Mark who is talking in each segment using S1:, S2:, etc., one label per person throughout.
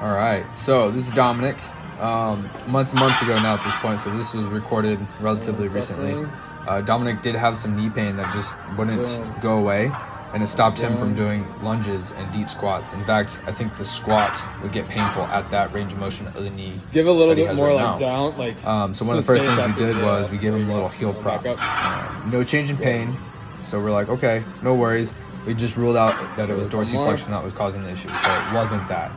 S1: All right, so this is Dominic. Months and months ago now at this point, so this was recorded relatively recently. Dominic did have some knee pain that just wouldn't go away, and it stopped him from doing lunges and deep squats. In fact, I think the squat would get painful at that range of motion of the knee.
S2: Give a little bit more like down, like.
S1: So one of the first things we did was we gave him a little heel prop. No change in pain, so we're like, okay, no worries. We just ruled out that it was dorsiflexion that was causing the issue, so it wasn't that.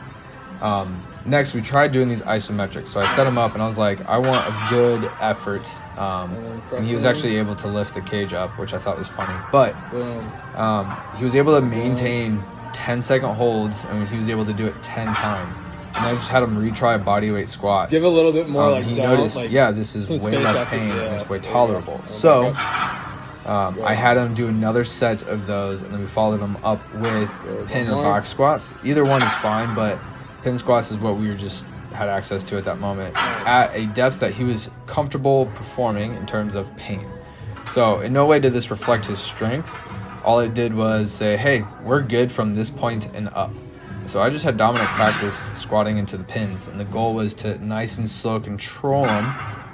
S1: Next, we tried doing these isometrics. So I set him up and I was like, I want a good effort. And he was actually able to lift the cage up, which I thought was funny. But he was able to maintain 10-second holds, and he was able to do it 10 times. And I just had him retry a bodyweight squat.
S2: Give a little bit more
S1: he noticed, this is way less pain and it's way tolerable. So I had him do another set of those, and then we followed him up with pin or box squats. Either one is fine, but pin squats is what we had access to at that moment at a depth that he was comfortable performing in terms of pain. So in no way did this reflect his strength. All it did was say, hey, we're good from this point and up. So I just had Dominic practice squatting into the pins, and the goal was to nice and slow control him,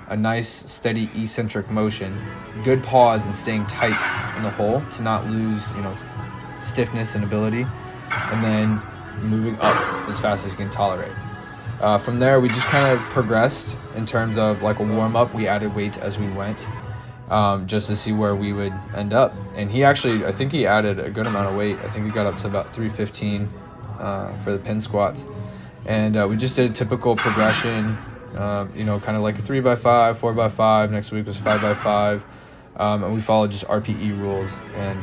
S1: a nice steady eccentric motion, good pause and staying tight in the hole to not lose stiffness and ability, and then moving up as fast as you can tolerate. From there, we just kind of progressed in terms of like a warm-up. We added weight as we went, just to see where we would end up. And I think he added a good amount of weight. I think we got up to about 315 for the pin squats. And we just did a typical progression, kind of like a 3x5, 4x5. Next week was 5x5. And we followed just RPE rules. And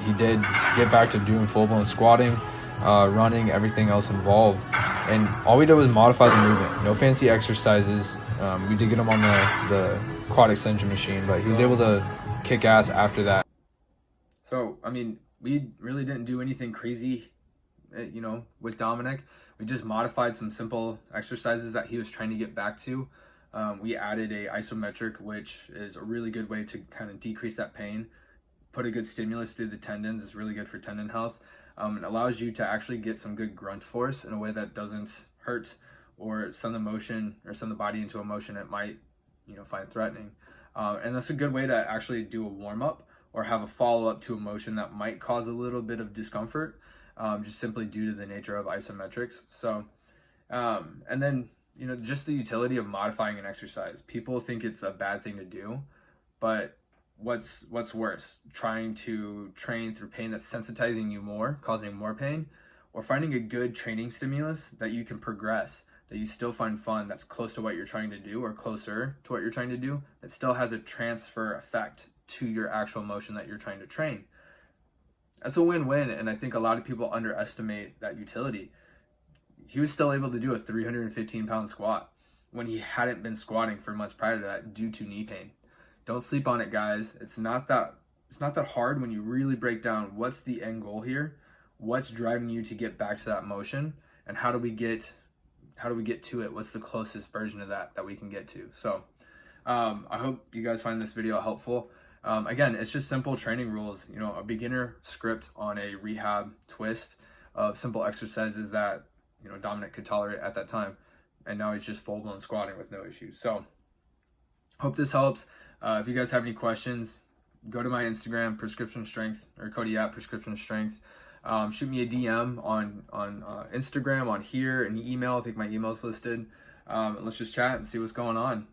S1: he did get back to doing full-blown squatting, running, everything else involved. And all we did was modify the movement. No fancy exercises. We did get him on the quad extension machine, but he was able to kick ass after that. So, we really didn't do anything crazy, with Dominic. We just modified some simple exercises that he was trying to get back to. We added a isometric, which is a really good way to kind of decrease that pain, put a good stimulus through the tendons. It's really good for tendon health. It allows you to actually get some good grunt force in a way that doesn't hurt or send the motion or send the body into a motion it might, find threatening. And that's a good way to actually do a warm-up or have a follow-up to a motion that might cause a little bit of discomfort, just simply due to the nature of isometrics. So, and then, just the utility of modifying an exercise. People think it's a bad thing to do, but what's worse, trying to train through pain that's sensitizing you more, causing more pain, or finding a good training stimulus that you can progress, that you still find fun, that's close to what you're trying to do or closer to what you're trying to do, that still has a transfer effect to your actual motion that you're trying to train. That's a win-win, and I think a lot of people underestimate that utility. He was still able to do a 315-pound squat when he hadn't been squatting for months prior to that due to knee pain. Don't sleep on it, guys. It's not that hard when you really break down what's the end goal here, what's driving you to get back to that motion, and how do we get to it? What's the closest version of that we can get to? So I hope you guys find this video helpful. Again, it's just simple training rules, a beginner script on a rehab twist of simple exercises that Dominic could tolerate at that time, and now he's just full-blown squatting with no issues. So hope this helps. If you guys have any questions, go to my Instagram, Prescription Strength, or Cody at Prescription Strength. Shoot me a DM on Instagram, on here, an email. I think my email's listed. Let's just chat and see what's going on.